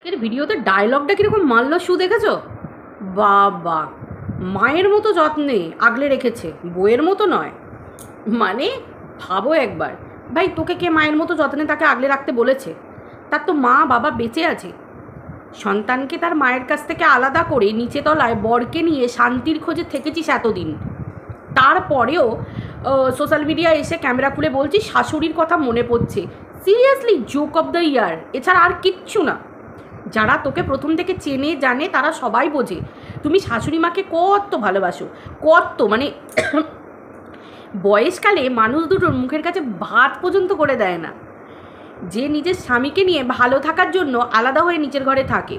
এর ভিডিওতে ডায়লগটা কীরকম মারল শু দেখেছো? বাবা, মায়ের মতো যত্নে আগলে রেখেছে, বইয়ের মতো নয়। মানে ভাবো একবার, ভাই তোকে কে মায়ের মতো যত্নে তাকে আগলে রাখতে বলেছে? তার তো মা বাবা বেঁচে আছে। সন্তানকে তার মায়ের কাছ থেকে আলাদা করে নিচে তলায় বরকে নিয়ে শান্তির খোঁজে থেকেছিস এতদিন, তারপরেও সোশ্যাল মিডিয়া এসে ক্যামেরা খুলে বলছিস শাশুড়ির কথা মনে পড়ছে। Seriously joke of the year, এছাড়া আর কিচ্ছু না। যারা তোকে প্রথম থেকে চেনে জানে তারা সবাই বোঝে তুমি শাশুড়ি মাকে কত ভালোবাসো, কত মানে বয়সকালে মানুষ দুটোর মুখের কাছে ভাত পর্যন্ত করে দেয় না। যে নিজের স্বামীকে নিয়ে ভালো থাকার জন্য আলাদা হয়ে নিচের ঘরে থাকে,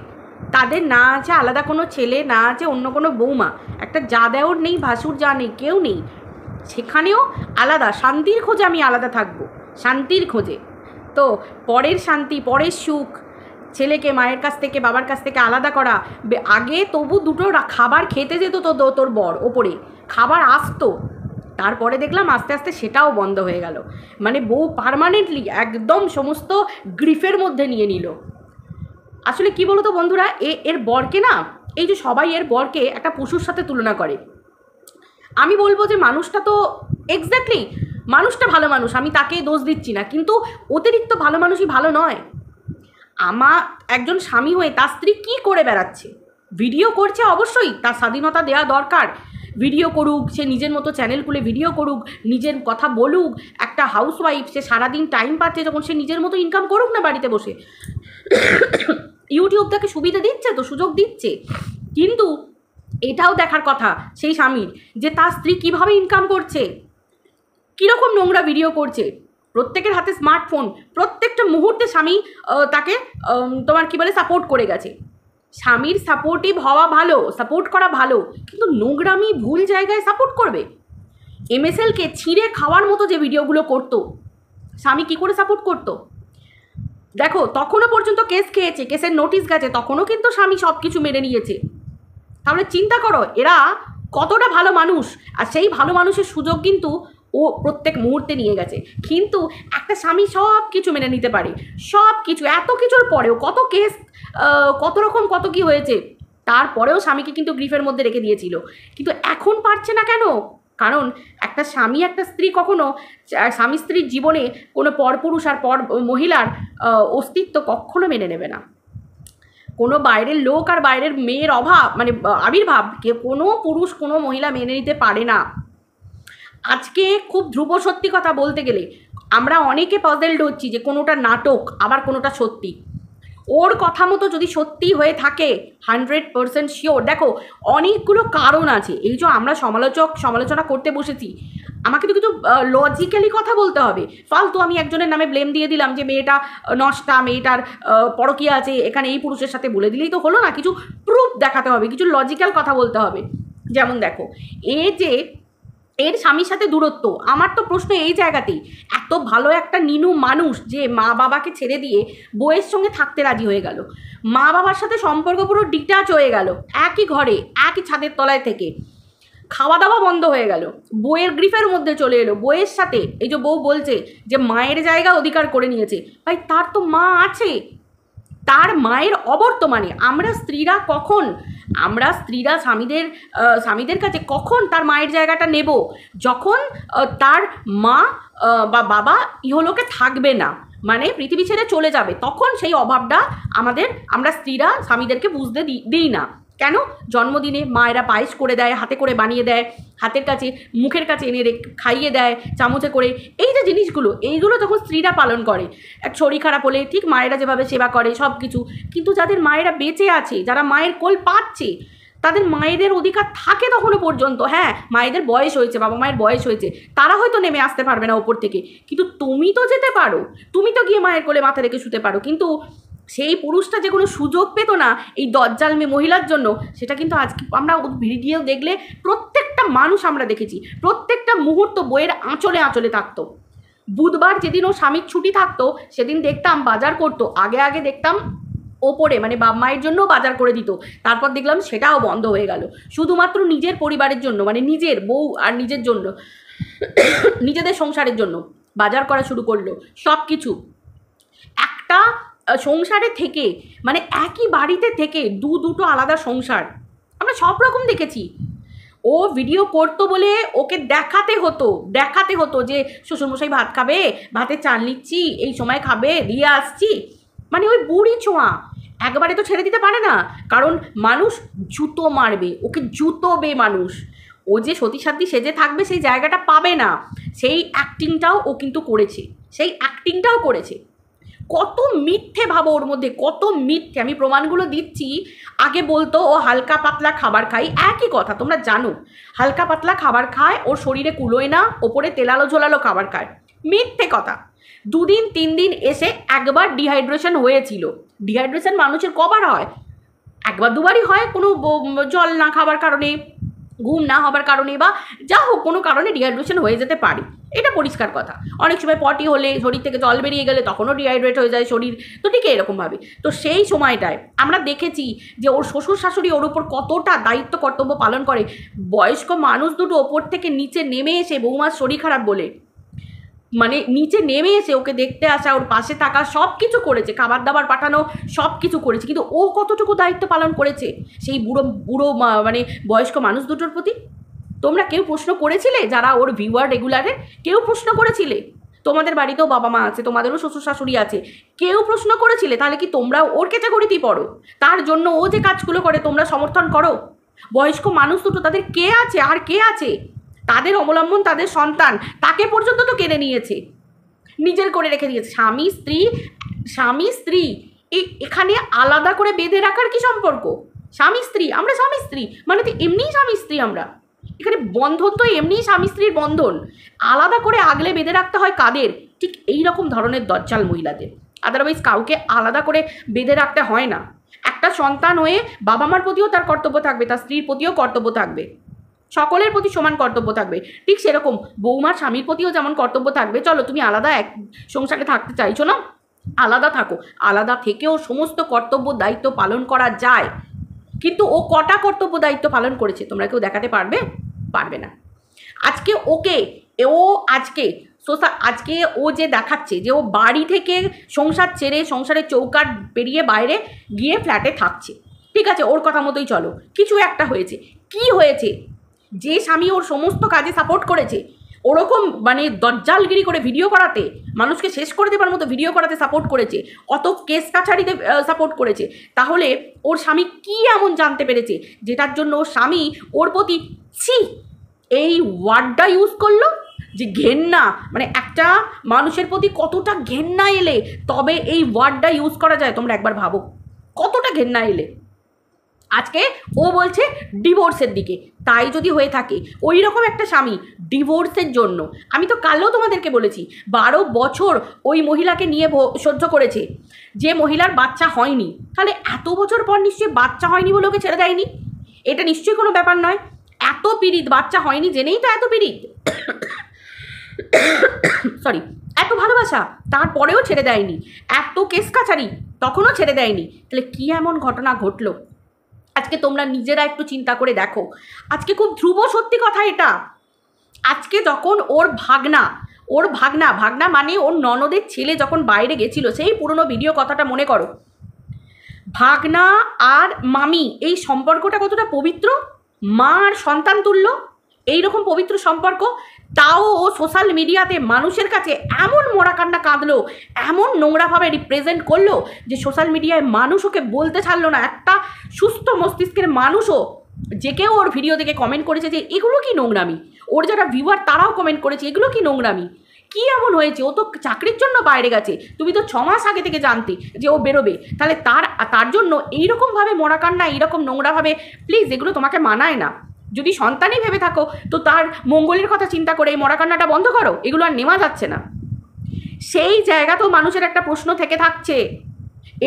তাদের না আছে আলাদা কোনো ছেলে, না আছে অন্য কোনো বৌমা, একটা যা দেওর নেই, ভাসুর যা নেই, কেউ নেই, সেখানেও আলাদা শান্তির খোঁজে আমি আলাদা থাকবো, শান্তির খোঁজে। তো পরের শান্তি, পরের সুখ, ছেলেকে মায়ের কাছ থেকে বাবার কাছ থেকে আলাদা করা। আগে তবু দুটো খাবার খেতে যেত তোর বর, ওপরে খাবার আসতো, তারপরে দেখলাম আস্তে আস্তে সেটাও বন্ধ হয়ে গেল। মানে বউ পার্মানেন্টলি একদম সমস্ত গ্রিফের মধ্যে নিয়ে নিল। আসলে কি বলো তো বন্ধুরা, এর বরকে না, এই যে সবাই এর বরকে একটা পশুর সাথে তুলনা করে। আমি বলবো যে মানুষটা তো এক্স্যাক্টলি, মানুষটা ভালো মানুষ, আমি তাকে দোষ দিচ্ছি না, কিন্তু অতিরিক্ত ভালো মানুষই ভালো নয়। আমার একজন স্বামী হয়ে তার স্ত্রী কী করে বেড়াচ্ছে, ভিডিও করছে, অবশ্যই তার স্বাধীনতা দেওয়া দরকার, ভিডিও করুক, সে নিজের মতো চ্যানেল খুলে ভিডিও করুক, নিজের কথা বলুক। একটা হাউসওয়াইফ, সে সারাদিন টাইম পাচ্ছে যখন, সে নিজের মতো ইনকাম করুক না বাড়িতে বসে। ইউটিউব তাকে সুবিধা দিচ্ছে, তো সুযোগ দিচ্ছে, কিন্তু এটাও দেখার কথা সেই স্বামীর যে তার স্ত্রী কীভাবে ইনকাম করছে, কীরকম নোংরা ভিডিও করছে। প্রত্যেকের হাতে স্মার্টফোন, প্রত্যেকটা মুহূর্তে স্বামী তাকে তোমার কী বলে সাপোর্ট করে গেছে। স্বামীর সাপোর্টিভ হওয়া ভালো, সাপোর্ট করা ভালো, কিন্তু নোংরামি ভুল জায়গায় সাপোর্ট করবে। এমএসএলকে ছিঁড়ে খাওয়ার মতো যে ভিডিওগুলো করতো, স্বামী কী করে সাপোর্ট করতো? দেখো তখনও পর্যন্ত কেস খেয়েছে, কেসের নোটিশ গেছে, তখনও কিন্তু স্বামী সব কিছু মেনে নিয়েছে। তাহলে চিন্তা করো এরা কতটা ভালো মানুষ, আর সেই ভালো মানুষের সুযোগ কিন্তু ও প্রত্যেক মুহূর্তে নিয়ে গেছে। কিন্তু একটা স্বামী সব কিছু মেনে নিতে পারে, সব কিছু, এত কিছুর পরেও কত কেস, কত রকম কত কি হয়েছে, তারপরেও স্বামীকে কিন্তু গ্রিফের মধ্যে রেখে দিয়েছিল। কিন্তু এখন পারছে না কেন? কারণ একটা স্বামী একটা স্ত্রী কখনো, স্বামী স্ত্রীর জীবনে কোনো পরপুরুষ আর পর মহিলার অস্তিত্ব কখনো মেনে নেবে না। কোনো বাইরের লোক আর বাইরের মেয়ের অভাব মানে আবির্ভাব কোনো পুরুষ কোনো মহিলা মেনে নিতে পারে না। আজকে খুব ধ্রুব সত্যি কথা বলতে গেলে আমরা অনেকে পাজেলড হচ্ছি যে কোনোটা নাটক আবার কোনোটা সত্যি। ওর কথা মতো যদি সত্যি হয়ে থাকে 100% শিওর। দেখো অনেকগুলো কারণ আছে, এই যে আমরা সমালোচনা করতে বসেছি, আমাকে তো কিছু লজিক্যালি কথা বলতে হবে। ফালতু আমি একজনের নামে ব্লেম দিয়ে দিলাম যে মেয়েটা নষ্টা, মেয়েটার পরকীয়া আছে এখানে এই পুরুষের সাথে, বলে দিলেই তো হলো না, কিছু প্রুফ দেখাতে হবে, কিছু লজিক্যাল কথা বলতে হবে। যেমন দেখো যে এর স্বামীর সাথে দূরত্ব, আমার তো প্রশ্ন এই জায়গাতেই, এত ভালো একটা নিনু মানুষ যে মা বাবাকে ছেড়ে দিয়ে বউয়ের সঙ্গে থাকতে রাজি হয়ে গেল, মা বাবার সাথে সম্পর্ক পুরো ডিটাচ হয়ে গেল, একই ঘরে একই ছাদের তলায় থেকে খাওয়া দাওয়া বন্ধ হয়ে গেল, বউয়ের গ্রিফের মধ্যে চলে এলো, বউয়ের সাথে এই যে বউ বলছে যে মায়ের জায়গা অধিকার করে নিয়েছে, ভাই তার তো মা আছে, তার মায়ের অবর্তমানে আমরা স্ত্রীরা স্বামীদের কাছে কখন তার মায়ের জায়গাটা নেব? যখন তার মা বা বাবা ইহলোকে থাকবে না, মানে পৃথিবী ছেড়ে চলে যাবে, তখন সেই অভাবটা আমরা স্ত্রীরা স্বামীদেরকে বুঝতে দিই না। কেন? জন্মদিনে মায়েরা পায়েস করে দেয়, হাতে করে বানিয়ে দেয়, হাতের কাছে মুখের কাছে এনে খাইয়ে দেয় চামচে করে, এই যে জিনিসগুলো, এইগুলো যখন স্ত্রীরা পালন করে, এক শরীর খারাপ হলে ঠিক মায়েরা যেভাবে সেবা করে সব কিছু, কিন্তু যাদের মায়েরা বেঁচে আছে, যারা মায়ের কোল পাচ্ছে, তাদের মায়েদের অধিকার থাকে তখনও পর্যন্ত। হ্যাঁ, মায়েদের বয়স হয়েছে, বাবা মায়ের বয়স হয়েছে, তারা হয়তো নেমে আসতে পারবে না ওপর থেকে, কিন্তু তুমি তো যেতে পারো, তুমি তো গিয়ে মায়ের কোলে মাথা রেখে শুতে পারো। কিন্তু সেই পুরুষটা যে কোনো সুযোগ পেত না এই দজ্জাল মেয়ে মহিলার জন্য, সেটা কিন্তু আজকে আমরা ভিডিও দেখলে প্রত্যেকটা মানুষ আমরা দেখেছি, প্রত্যেকটা মুহূর্ত বইয়ের আঁচলে আঁচলে থাকতো। বুধবার যেদিন ও স্বামীর ছুটি থাকতো সেদিন দেখতাম বাজার করতো, আগে দেখতাম ওপরে মানে বাবা মায়ের জন্য বাজার করে দিত, তারপর দেখলাম সেটাও বন্ধ হয়ে গেল, শুধুমাত্র নিজের পরিবারের জন্য, মানে নিজের বউ আর নিজের জন্য, নিজেদের সংসারের জন্য বাজার করা শুরু করলো। সব কিছু একটা সংসারে থেকে, মানে একই বাড়িতে থেকে দুটো আলাদা সংসার আমরা সব রকম দেখেছি। ও ভিডিও করতো বলে ওকে দেখাতে হতো যে শ্বশুরমশাই ভাত খাবে, ভাতে চাল নিচ্ছি, এই সময় খাবে, দিয়ে আসছি। মানে ওই বুড়ি ছোঁয়া একবারে তো ছেড়ে দিতে পারে না, কারণ মানুষ জুতো মারবে, ওকে জুতোবে মানুষ। ও যে সতীসাধ্যী সেজে থাকবে সেই জায়গাটা পাবে না। সেই অ্যাক্টিংটাও ও কিন্তু করেছে। কত মিথ্যে ভাবো ওর মধ্যে, কত মিথ্যে। আমি প্রমাণগুলো দিচ্ছি। আগে বলতো ও হালকা পাতলা খাবার খাই, একই কথা তোমরা জানো, হালকা পাতলা খাবার খায়, ওর শরীরে কুলোয় না, ওপরে তেলালো ঝোলালো খাবার খায়, মিথ্যে কথা। 2 দিন 3 দিন এসে একবার ডিহাইড্রেশন হয়েছিল। ডিহাইড্রেশন মানুষের কবার হয়? একবার দুবারই হয়, কোনো জল না খাবার কারণে, ঘুম না হবার কারণে, বা যা হোক কোনো কারণে ডিহাইড্রেশন হয়ে যেতে পারে, এটা পরিষ্কার কথা। অনেক সময় পটি হলে, শরীর থেকে জল বেরিয়ে গেলে তখনও ডিহাইড্রেট হয়ে যায় শরীর, তো ঠিক এরকমভাবে। তো সেই সময়টায় আমরা দেখেছি যে ওর শ্বশুর শাশুড়ি ওর উপর কতটা দায়িত্ব কর্তব্য পালন করে। বয়স্ক মানুষ দুটো ওপর থেকে নিচে নেমে এসে, বৌমার শরীর খারাপ বলে, মানে নিচে নেমে এসে ওকে দেখতে আসা, ওর পাশে থাকা, সব কিছু করেছে, খাবার দাবার পাঠানো, সব কিছু করেছে। কিন্তু ও কতটুকু দায়িত্ব পালন করেছে সেই বুড়ো মানে বয়স্ক মানুষ দুটোর প্রতি? তোমরা কেউ প্রশ্ন করেছিলে? যারা ওর ভিউয়ার রেগুলারে, কেউ প্রশ্ন করেছিলে? তোমাদের বাড়িতেও বাবা মা আছে, তোমাদেরও শ্বশুর শাশুড়ি আছে, কেউ প্রশ্ন করেছিলে? তাহলে কি তোমরাও ওর ক্যাটাগরিতেই পড়ো? তার জন্য ও যে কাজগুলো করে তোমরা সমর্থন করো? বয়স্ক মানুষ দুটো, তাদের কে আছে? আর কে আছে? তাদের অবলম্বন তাদের সন্তান, তাকে পর্যন্ত তো কেড়ে নিয়েছে, নিজের করে রেখে দিয়েছে। স্বামী স্ত্রী এখানে আলাদা করে বেঁধে রাখার কি সম্পর্ক? স্বামী স্ত্রী, আমরা স্বামী স্ত্রী মানে তো এমনিই স্বামী স্ত্রী, আমরা এখানে বন্ধন তো এমনিই স্বামী স্ত্রীর বন্ধন, আলাদা করে আগলে বেঁধে রাখতে হয় কাদের? ঠিক এই রকম ধরনের দজ্জাল মহিলাদের। আদারওয়াইজ কাউকে আলাদা করে বেঁধে রাখতে হয় না। একটা সন্তান হয়ে বাবা মার প্রতিও তার কর্তব্য থাকবে, তার স্ত্রীর প্রতিও কর্তব্য থাকবে, সকলের প্রতি সমান কর্তব্য থাকবে। ঠিক সেরকম বৌমার স্বামীর প্রতিও যেমন কর্তব্য থাকবে। চলো তুমি আলাদা এক সংসারে থাকতে চাইছো না, আলাদা থাকো, আলাদা থেকেও সমস্ত কর্তব্য দায়িত্ব পালন করা যায়। কিন্তু ও কটা কর্তব্য দায়িত্ব পালন করেছে তোমরা কেউ দেখাতে পারবে না। আজকে আজকে ও যে দেখাচ্ছে যে ও বাড়ি থেকে সংসার ছেড়ে, সংসারের চৌকাঠ পেরিয়ে বাইরে গিয়ে ফ্ল্যাটে থাকছে, ঠিক আছে, ওর কথা মতোই চলো। কিছু একটা হয়েছে। কি হয়েছে? যে স্বামী ওর সমস্ত কাজে সাপোর্ট করেছে, ওরকম মানে দজ্জালগিরি করে ভিডিও করাতে, মানুষকে শেষ করে দেবার মতো ভিডিও করাতে সাপোর্ট করেছে, অত কেস কাছারিতে সাপোর্ট করেছে, তাহলে ওর স্বামী কি এমন জানতে পেরেছে যেটার জন্য ওর স্বামী ওর প্রতি এই ওয়ার্ডটা ইউজ করলো যে ঘেন্না? মানে একটা মানুষের প্রতি কতটা ঘেন্না এলে তবে এই ওয়ার্ডটা ইউজ করা যায়? তোমরা একবার ভাবো কতটা ঘেন্না এলে। আজকে ও বলছে ডিভোর্সের দিকে, তাই যদি হয়ে থাকে ওই রকম একটা স্বামী ডিভোর্সের জন্য, আমি তো কালও তোমাদেরকে বলেছি 12 বছর ওই মহিলাকে নিয়ে সহ্য করেছে, যে মহিলার বাচ্চা হয়নি, তাহলে এত বছর পর নিশ্চয়ই বাচ্চা হয়নি বলে ওকে ছেড়ে দেয়নি, এটা নিশ্চয়ই কোনো ব্যাপার নয়। এত পীড়িত, বাচ্চা হয়নি জেনেই তো এত পীড়িত, সরি, এত ভালোবাসা, তারপরেও ছেড়ে দেয়নি, এত কেস কাছারি তখনও ছেড়ে দেয়নি, তাহলে কি এমন ঘটনা ঘটলো? আজকে তোমরা নিজেরা একটু চিন্তা করে দেখো। আজকে খুব ধ্রুব সত্যি কথা এটা। আজকে যখন ওর ভাগনা মানে ওর ননদের ছেলে যখন বাইরে গেছিল, সেই পুরনো ভিডিও কথাটা মনে করো, ভাগনা আর মামি এই সম্পর্কটা কতটা পবিত্র, মা আর সন্তান তুল্য, এইরকম পবিত্র সম্পর্ক, তাও ও সোশ্যাল মিডিয়াতে মানুষের কাছে এমন মরাকান্না কাঁদলো, এমন নোংরাভাবে রিপ্রেজেন্ট করলো যে সোশ্যাল মিডিয়ায় মানুষ ওকে বলতে ছাড়লো না। একটা সুস্থ মস্তিষ্কের মানুষও যে কেউ ওর ভিডিও দেখে কমেন্ট করেছে যে এগুলো কি নোংরামি, ওর যারা ভিউয়ার তারাও কমেন্ট করেছে এগুলো কি নোংরামি, কি এমন হয়েছে? ও তো চাকরির জন্য বাইরে গেছে, তুমি তো 6 মাস আগে থেকে জানতে যে ও বেরোবে, তাহলে তার জন্য এইরকমভাবে মরাকান্না, এইরকম নোংরাভাবে, প্লিজ এগুলো তোমাকে মানায় না। যদি সন্তানই ভেবে থাকো তো তার মঙ্গলের কথা চিন্তা করে এই মরাকান্নাটা বন্ধ করো, এগুলো আর নেওয়া যাচ্ছে না। সেই জায়গাতেও মানুষের একটা প্রশ্ন থেকে থাকছে।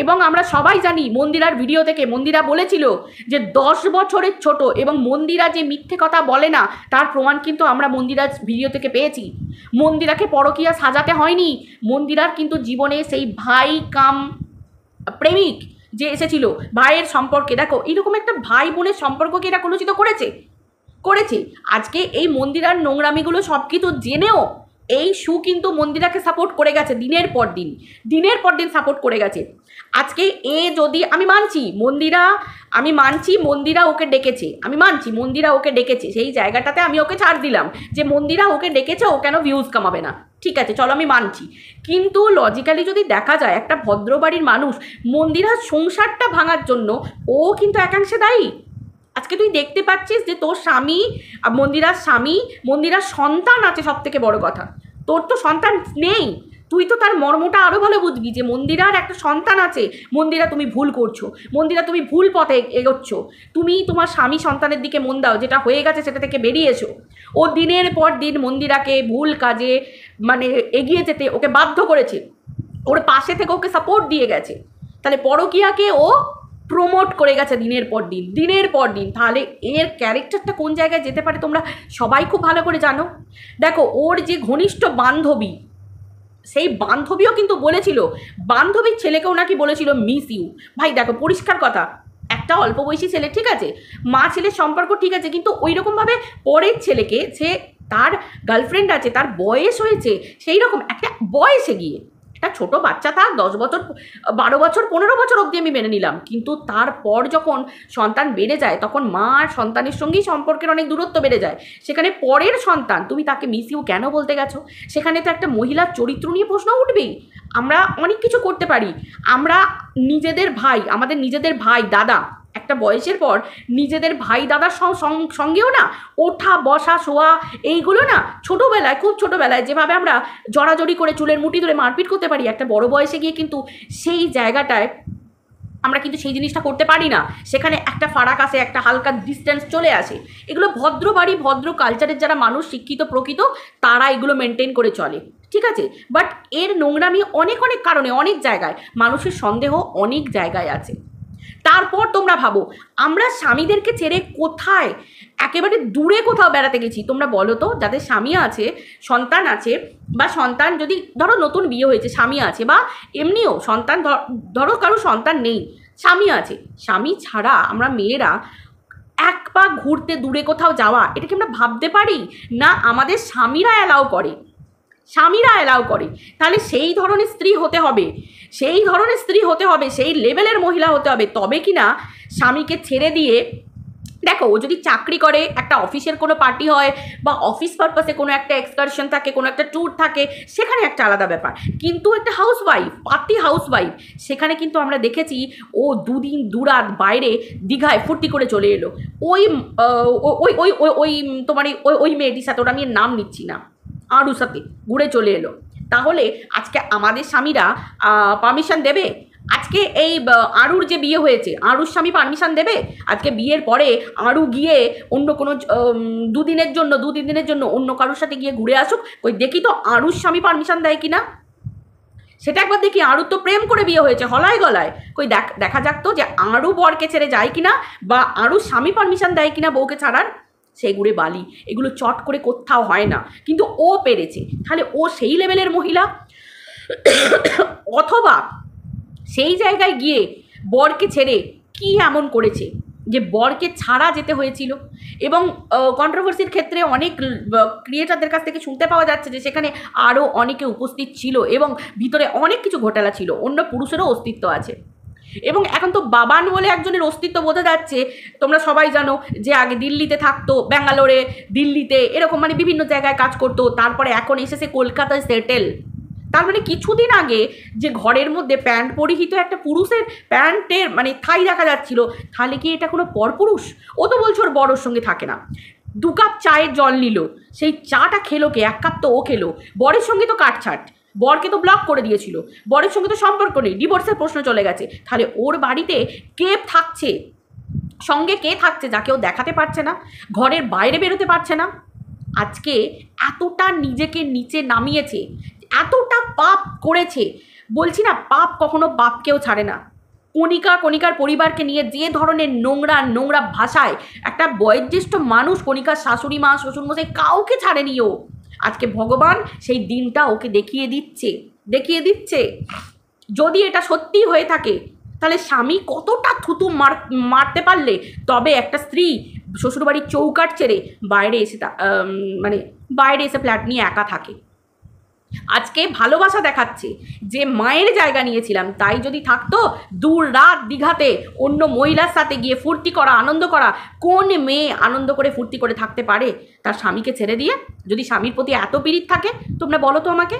এবং আমরা সবাই জানি মন্দিরার ভিডিও থেকে মন্দিরা বলেছিল যে 10 বছরের ছোট, এবং মন্দিরা যে মিথ্যে কথা বলে না তার প্রমাণ কিন্তু আমরা মন্দিরার ভিডিও থেকে পেয়েছি। মন্দিরাকে পরকীয়া সাজাতে হয়নি, মন্দিরার কিন্তু জীবনে সেই ভাই কাম প্রেমিক যে এসেছিল, ভাইয়ের সম্পর্কে দেখো, এইরকম একটা ভাই বোনের সম্পর্ককে এরা কলুষিত করেছে। আজকে এই মন্দিরার নোংরামিগুলো সব কিছু জেনেও এই শু কিন্তু মন্দিরাকে সাপোর্ট করে গেছে দিনের পর দিন সাপোর্ট করে গেছে। আজকে এ যদি আমি মানছি মন্দিরা ওকে ডেকেছে, মন্দিরা ওকে ডেকেছে, সেই জায়গাটাতে আমি ওকে ছাড় দিলাম যে মন্দিরা ওকে ডেকেছে, ও কেন ভিউজ কামাবে না, ঠিক আছে চলো আমি মানছি। কিন্তু লজিক্যালি যদি দেখা যায় একটা ভদ্রবাড়ির মানুষ মন্দিরার সংসারটা ভাঙার জন্য ও কিন্তু একাংশে দায়ী। আজকে তুই দেখতে পাচ্ছিস যে তোর মন্দিরার সন্তান আছে, সব থেকে বড় কথা তোর তো সন্তান নেই, তুই তো তার মর্মটা আরও ভালো বুঝবি যে মন্দিরার একটা সন্তান আছে। মন্দিরা তুমি ভুল করছো, মন্দিরা তুমি ভুল পথে এগোচ্ছ, তুমি তোমার স্বামী সন্তানের দিকে মন দাও, যেটা হয়ে গেছে সেটা থেকে বেরিয়ে এসো। ও দিনের পর দিন মন্দিরাকে ভুল কাজে মানে এগিয়ে যেতে ওকে বাধ্য করেছে, ওর পাশে থেকে ওকে সাপোর্ট দিয়ে গেছে, তাহলে পরকীয়াকে ও প্রমোট করে গেছে দিনের পর দিন। তাহলে এর ক্যারেক্টারটা কোন জায়গায় যেতে পারে তোমরা সবাই খুব ভালো করে জানো। দেখো ওর যে ঘনিষ্ঠ বান্ধবী, সেই বান্ধবীও কিন্তু বলেছিল, বান্ধবীর ছেলেকেও নাকি বলেছিল মিস ইউ। ভাই দেখো পরিষ্কার কথা, একটা অল্প বয়সী ছেলে ঠিক আছে, মা ছেলের সম্পর্ক ঠিক আছে, কিন্তু ওই রকমভাবে পরের ছেলেকে, সে তার গার্লফ্রেন্ড আছে, তার বয়স হয়েছে, সেই রকম একটা বয়সে গিয়ে একটা ছোট বাচ্চা থাক 10 বছর 12 বছর 15 বছর অবধি আমি মেনে নিলাম, কিন্তু তারপর যখন সন্তান বেড়ে যায় তখন মা আর সন্তানের সঙ্গেই সম্পর্কের অনেক দূরত্ব বেড়ে যায়। সেখানে পরের সন্তান তুমি তাকে মিস ইউ কেন বলতে গেছো? সেখানে তো একটা মহিলার চরিত্র নিয়ে প্রশ্ন উঠবেই। আমরা অনেক কিছু করতে পারি, আমরা আমাদের নিজেদের ভাই দাদা, একটা বয়সের পর নিজেদের ভাই দাদার সঙ্গেও না ওঠা বসা শোয়া এইগুলো না ছোটোবেলায়, খুব ছোটোবেলায় যেভাবে আমরা জড়াজড়ি করে চুলের মুঠি ধরে মারপিট করতে পারি, একটা বড় বয়সে গিয়ে কিন্তু সেই জায়গাটায় আমরা কিন্তু সেই জিনিসটা করতে পারি না। সেখানে একটা ফারাক আসে, একটা হালকা ডিস্টেন্স চলে আসে। এগুলো ভদ্র বাড়ি ভদ্র কালচারের যারা মানুষ শিক্ষিত প্রকৃত তারা এগুলো মেনটেন করে চলে, ঠিক আছে। বাট এর নোংরামি অনেক কারণে, অনেক জায়গায় মানুষের সন্দেহ অনেক জায়গায় আছে। তারপর তোমরা ভাবো আমরা স্বামীদেরকে ছেড়ে কোথায় একেবারে দূরে কোথাও বেড়াতে গেছি, তোমরা বলো তো। যাদের স্বামী আছে, সন্তান আছে, বা সন্তান যদি ধরো নতুন বিয়ে হয়েছে স্বামী আছে, বা এমনিও সন্তান ধরো কারো সন্তান নেই স্বামী আছে, স্বামী ছাড়া আমরা মেয়েরা এক পা ঘুরতে দূরে কোথাও যাওয়া এটাকে আমরা ভাবতে পারি না? আমাদের স্বামীরা অ্যালাউ করে, তাহলে সেই ধরনের স্ত্রী হতে হবে, সেই লেভেলের মহিলা হতে হবে, তবে কি না স্বামীকে ছেড়ে দিয়ে। দেখো ও যদি চাকরি করে, একটা অফিসের কোনো পার্টি হয় বা অফিস পারপাসে কোনো একটা এক্সকারশন থাকে, কোনো একটা ট্যুর থাকে, সেখানে একটা আলাদা ব্যাপার। কিন্তু একটা হাউসওয়াইফ সেখানে কিন্তু আমরা দেখেছি ও 2 দিন 2 রাত বাইরে দীঘায় ফুর্তি করে চলে এলো, ওই মেয়েটির সাথে, ওটা আমি নাম নিচ্ছি না, আরুর সাথে ঘুরে চলে এলো। তাহলে আজকে আমাদের স্বামীরা পারমিশন দেবে? আজকে এই আরুর যে বিয়ে হয়েছে, আরুর স্বামী পারমিশন দেবে আজকে বিয়ের পরে আরু গিয়ে অন্য কোনো 2 3 দিনের জন্য অন্য কারোর সাথে গিয়ে ঘুরে আসুক? ওই দেখি তো আরুর স্বামী পারমিশন দেয় কিনা, সেটা একবার দেখি। আরুর তো প্রেম করে বিয়ে হয়েছে হলায় গলায়, কই দেখা যাক তো যে আরু বরকে ছেড়ে যায় কিনা, বা আরুর স্বামী পারমিশন দেয় কিনা বউকে ছাড়ার। সেই গুড়ে বালি, এগুলো চট করে কোথাও হয় না, কিন্তু ও পেরেছে। তাহলে ও সেই লেভেলের মহিলা, অথবা সেই জায়গায় গিয়ে বরকে ছেড়ে কি এমন করেছে যে বরকে ছাড়া যেতে হয়েছিল। এবং কন্ট্রোভার্সির ক্ষেত্রে অনেক ক্রিয়েটারদের কাছ থেকে শুনতে পাওয়া যাচ্ছে যে সেখানে আরও অনেকে উপস্থিত ছিল এবং ভিতরে অনেক কিছু ঘোটালা ছিল, অন্য পুরুষেরও অস্তিত্ব আছে। এবং এখন তো বাবান বলে একজনের অস্তিত্ব বোঝা যাচ্ছে। তোমরা সবাই জানো যে আগে দিল্লিতে থাকতো, ব্যাঙ্গালোরে, দিল্লিতে, এরকম মানে বিভিন্ন জায়গায় কাজ করতো, তারপরে এখন এসেছে কলকাতায় সেটেল। তার মানে কিছুদিন আগে যে ঘরের মধ্যে প্যান্ট পরিহিত একটা পুরুষের প্যান্টের মানে থাই দেখা যাচ্ছিল, তাহলে কি এটা কোনো পরপুরুষ? ও তো বলছো ওর বড়োর সঙ্গে থাকে না। 2 কাপ চায়ের জল নিল, সেই চাটা খেলো কে? 1 কাপ তো ও খেলো। বরের সঙ্গে তো কাটছাট, বরকে তো ব্লক করে দিয়েছিল, বরের সঙ্গে তো সম্পর্ক নেই, ডিভোর্সের প্রশ্ন চলে গেছে। তাহলে ওর বাড়িতে কে থাকছে, সঙ্গে কে থাকছে যাকে ও দেখাতে পারছে না, ঘরের বাইরে বেরোতে পারছে না? আজকে এতটা নিজেকে নিচে নামিয়েছে, এতটা পাপ করেছে। বলছি না, পাপ কখনো বাপকেও ছাড়ে না। কণিকার পরিবারকে নিয়ে যে ধরনের নোংরা ভাষায় একটা বয়োজ্যেষ্ঠ মানুষ, কণিকার শাশুড়ি মা, শ্বশুরমশাই, কাউকে ছাড়েনি ও। আজকে ভগবান সেই দিনটা ওকে দেখিয়ে দিচ্ছে। যদি এটা সত্যি হয়ে থাকে তাহলে স্বামী কতটা থুতু মারতে পারলে তবে একটা স্ত্রী শ্বশুরবাড়ির চৌকাট ছেড়ে বাইরে এসে ফ্ল্যাট নিয়ে একা থাকে? আজকে ভালোবাসা দেখাচ্ছে যে মায়ের জায়গা নিয়েছিলাম, তাই যদি থাকতো দূর রাত দীঘাতে অন্য মহিলার সাথে গিয়ে ফুর্তি করা, আনন্দ করা। কোন মেয়ে আনন্দ করে ফুর্তি করে থাকতে পারে তার স্বামীকে ছেড়ে দিয়ে? যদি স্বামীর প্রতি এত পীড়িত থাকে তোমরা বলো তো আমাকে।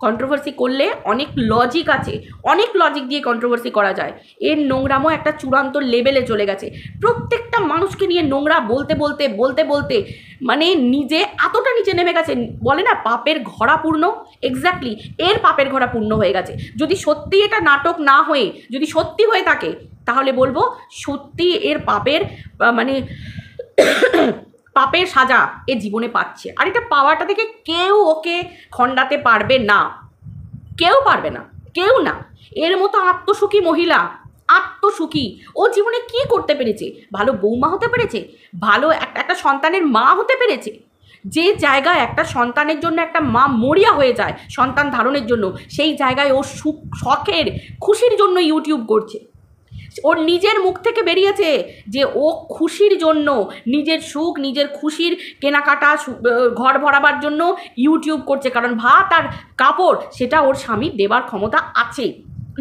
কন্ট্রোভার্সি করলে অনেক লজিক আছে, অনেক লজিক দিয়ে কন্ট্রোভার্সি করা যায়। এর নোংরামও একটা চূড়ান্ত লেভেলে চলে গেছে। প্রত্যেকটা মানুষকে নিয়ে নোংরা বলতে বলতে বলতে বলতে মানে নিজে এতটা নিচে নেমে গেছে, বলে না পাপের ঘোড়া পূর্ণ, এক্স্যাক্টলি এর পাপের ঘোড়া পূর্ণ হয়ে গেছে। যদি সত্যি এটা নাটক না হয়ে যদি সত্যি হয়ে থাকে তাহলে বলবো সত্যি এর পাপের মানে পাপের সাজা এ জীবনে পাচ্ছে। আর এটা পাওয়াটা থেকে কেউ ওকে খণ্ডাতে পারবে না, কেউ পারবে না, কেউ না। এর মতো আত্মসুখী মহিলা, আত্মসুখী, ও জীবনে কি করতে পেরেছে? ভালো বৌমা হতে পেরেছে, ভালো একটা সন্তানের মা হতে পেরেছে। যে জায়গায় একটা সন্তানের জন্য একটা মা মরিয়া হয়ে যায় সন্তান ধারণের জন্য, সেই জায়গায় ও শখের খুশির জন্য ইউটিউব করছে। ওর নিজের মুখ থেকে বেরিয়েছে যে ও খুশির জন্য, নিজের সুখ নিজের খুশির কেনাকাটা ঘর ভরাবার জন্য ইউটিউব করছে। কারণ ভাত আর কাপড় সেটা ওর স্বামীর দেবার ক্ষমতা আছে,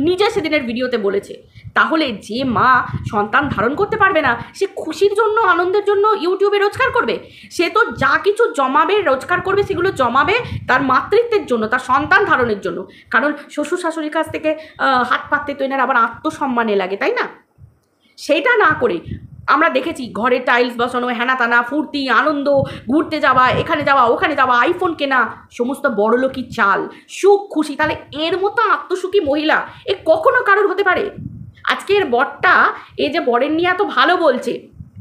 নিজে সেদিনের ভিডিওতে বলেছে। তাহলে যে মা সন্তান ধারণ করতে পারবে না সে খুশির জন্য, আনন্দের জন্য ইউটিউবে রোজগার করবে? সে তো যা কিছু জমাবে, রোজগার করবে, সেগুলো জমাবে তার মাতৃত্বের জন্য, তার সন্তান ধারণের জন্য। কারণ শ্বশুর শাশুড়ির কাছ থেকে হাত পাততে তো এনার আবার আত্মসম্মানে লাগে, তাই না? সেটা না করে আমরা দেখেছি ঘরে টাইলস বসানো, হেনা তানা, ফুর্তি, আনন্দ, ঘুরতে যাওয়া, এখানে যাওয়া, ওখানে যাওয়া, আইফোন কেনা, সমস্ত বড়লোকি চাল, সুখ খুশি। তাহলে এর মতো আত্মসুখী মহিলা এ কখনো কারোর হতে পারে? আজকে এর বরটা, এ যে বরের নিয়ে এত ভালো বলছে,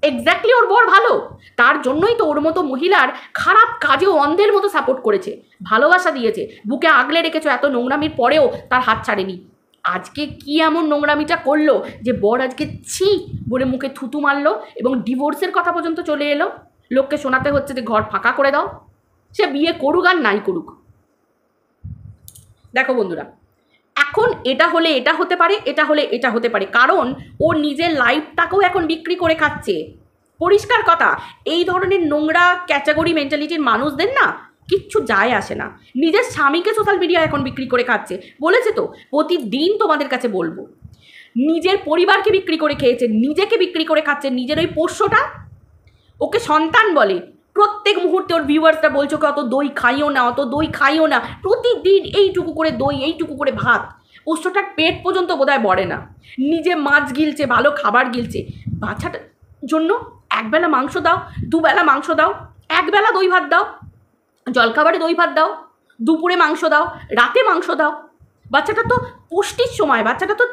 এক্স্যাক্টলি ওর বর ভালো, তার জন্যই তো ওর মতো মহিলার খারাপ কাজেও অন্ধের মতো সাপোর্ট করেছে, ভালোবাসা দিয়েছে, বুকে আগলে রেখেছো, এত নোংরামির পরেও তার হাত ছাড়েনি। আজকে কি এমন নোংরামিটা করলো যে বর আজকে ছি বলে মুখে থুতু মারলো এবং ডিভোর্সের কথা পর্যন্ত চলে এলো? লোককে শোনাতে হচ্ছে যে ঘর ফাঁকা করে দাও। সে বিয়ে করুক আর নাই করুক। দেখো বন্ধুরা, এখন এটা হলে এটা হতে পারে, এটা হলে এটা হতে পারে, কারণ ও নিজের লাইফটাকেও এখন বিক্রি করে খাচ্ছে। পরিষ্কার কথা, এই ধরনের নোংরা ক্যাটাগরি মেন্টালিটির মানুষদের না কিচ্ছু যায় আসে না। নিজের স্বামীকে সোশ্যাল মিডিয়া এখন বিক্রি করে খাচ্ছে, বলেছে তো প্রতিদিন তোমাদের কাছে বলবো। নিজের পরিবারকে বিক্রি করে খেয়েছে, নিজেকে বিক্রি করে খাচ্ছে, নিজের ওই পোষ্যটা, ওকে সন্তান বলে। প্রত্যেক মুহূর্তে ওর ভিউয়ার্সরা বলছো কি অত দই খাইও না, অত দই খাইও না, প্রতিদিন এইটুকু করে দই, এইটুকু করে ভাত। পোষ্যটার পেট পর্যন্ত বোধহয় বড়ে না, নিজে মাছ গিলছে, ভালো খাবার গিলছে। বাচ্চাটার জন্য একবেলা মাংস দাও, দুবেলা মাংস দাও, একবেলা দই ভাত দাও, জলখাবারে দই ভাত দাও, দুপুরে মাংস দাও, রাতে মাংস দাও। বাচ্চাটা তো পুষ্টির সময়, বাচ্চাটা তো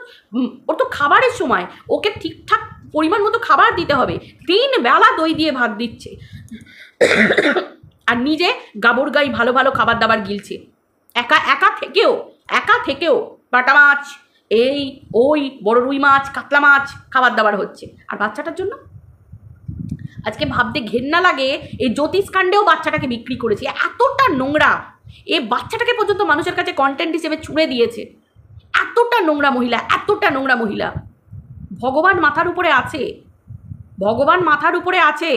ওর তো খাবারের সময়, ওকে ঠিকঠাক পরিমাণ মতো খাবার দিতে হবে। 3 বেলা দই দিয়ে ভাত দিচ্ছে আর নিজে গাবর গাই ভালো ভালো খাবার দাবার গিলছে। একা থেকেও বাটা মাছ, এই ওই বড় রুই মাছ, কাতলা মাছ খাবার দাবার হচ্ছে। আর বাচ্চাটার জন্য আজকে ভাবতে ঘেন্না লাগে, এই জ্যোতিষকাণ্ডেও বাচ্চাটাকে বিক্রি করেছে। এতটা নোংরা, এই বাচ্চাটাকে পর্যন্ত মানুষের কাছে কন্টেন্ট হিসেবে ছুঁড়ে দিয়েছে। এতটা নোংরা মহিলা, এতটা নোংরা মহিলা। ভগবান মাথার উপরে আছে, ভগবান মাথার উপরে আছে,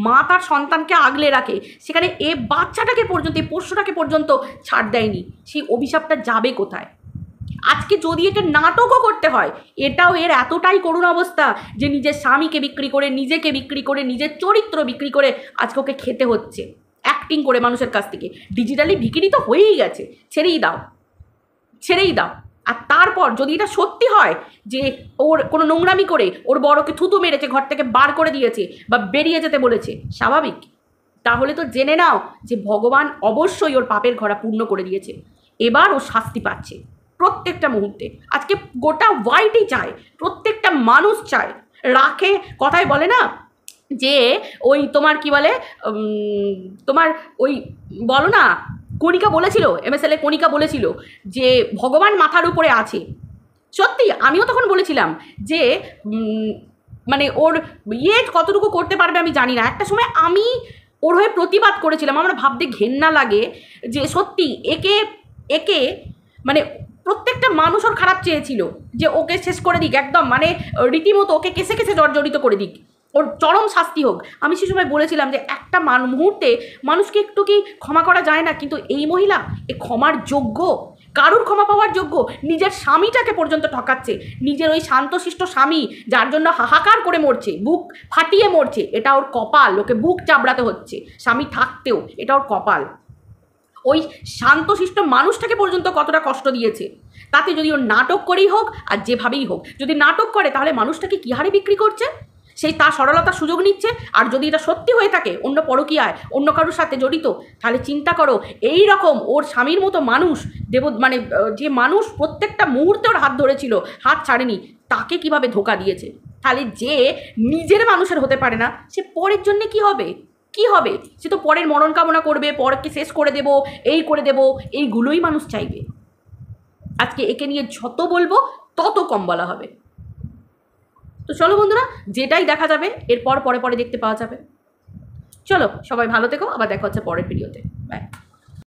মা তার সন্তানকে আগলে রাখে, সেখানে এ বাচ্চাটাকে পর্যন্ত, এই পোষ্যটাকে পর্যন্ত ছাড় দেয়নি। সেই অভিশাপটা যাবে কোথায়? আজকে যদি এটা নাটকও করতে হয়, এটাও এর এতটাই করুণ অবস্থা যে নিজের স্বামীকে বিক্রি করে, নিজেকে বিক্রি করে, নিজের চরিত্র বিক্রি করে আজকে ওকে খেতে হচ্ছে অ্যাক্টিং করে মানুষের কাছ থেকে। ডিজিটালি ভিকিরি তো হয়েই গেছে, ছেড়েই দাও, ছেড়েই দাও। আর তারপর যদি এটা সত্যি হয় যে ওর কোনো নোংরামি করে ওর বড়কে থুতু মেরেছে, ঘর থেকে বার করে দিয়েছে বা বেরিয়ে যেতে বলেছে, স্বাভাবিক, তাহলে তো জেনে নাও যে ভগবান অবশ্যই ওর পাপের ঘোড়া পূর্ণ করে দিয়েছে। এবার ও শাস্তি পাচ্ছে প্রত্যেকটা মুহূর্তে। আজকে গোটা ওয়ার্ল্ডই চায়, প্রত্যেকটা মানুষ চায়, রাখে। কথায় বলে না যে ওই তোমার কি বলে, তোমার ওই বলো না, কণিকা বলেছিল, MSL কণিকা বলেছিল যে ভগবান মাথার উপরে আছে। সত্যি আমিও তখন বলেছিলাম যে মানে ওর কতটুকু করতে পারবে আমি জানি না। একটা সময় আমি ওর হয়ে প্রতিবাদ করেছিলাম। আমার ভাবতে ঘেন্না লাগে যে সত্যি একে মানে প্রত্যেকটা মানুষ ওর খারাপ চেয়েছিল যে ওকে শেষ করে দিক, একদম মানে রীতিমতো ওকে কেসে কেসে জর্জরিত করে দিক। ওর চরম শাস্তি হোক। আমি সে সময় বলেছিলাম যে একটা মুহূর্তে মানুষকে একটু কি ক্ষমা করা যায় না? কিন্তু এই মহিলা এ ক্ষমার যোগ্য, কারুর ক্ষমা পাওয়ার যোগ্য? নিজের স্বামীটাকে পর্যন্ত ঠকাচ্ছে, নিজের ওই শান্তশিষ্ট স্বামী যার জন্য হাহাকার করে মরছে, বুক ফাটিয়ে মরছে, এটা ওর কপাল, ওকে বুক চাবড়াতে হচ্ছে স্বামী থাকতেও, এটা ওর কপাল। ওই শান্তশিষ্ট মানুষটাকে পর্যন্ত কতটা কষ্ট দিয়েছে, তাতে যদি ওর নাটক করেই হোক আর যেভাবেই হোক, যদি নাটক করে তাহলে মানুষটাকে কী হারে বিক্রি করছে, সেই তার সরলতার সুযোগ নিচ্ছে। আর যদি এটা সত্যি হয়ে থাকে অন্য পরকীয়ায় অন্য কারোর সাথে জড়িত, তাহলে চিন্তা করো এই রকম ওর স্বামীর মতো মানুষ, মানে যে মানুষ প্রত্যেকটা মুহূর্তে ওর হাত ধরেছিল, হাত ছাড়েনি, তাকে কিভাবে ধোকা দিয়েছে। তাহলে যে নিজের মানুষের হতে পারে না, সে পরের জন্যে কি হবে? কি হবে? সে তো পরের মরণ কামনা করবে, পরকে শেষ করে দেব, এই করে দেব, এইগুলোই মানুষ চাইবে। আজকে একে নিয়ে যত বলবো তত কম বলা হবে। তো চলো বন্ধুরা, যেটাই দেখা যাবে এরপর পরে দেখতে পাওয়া যাবে। চলো সবাই ভালো থেকো, আবার দেখা হচ্ছে পরের ভিডিওতে। বাই।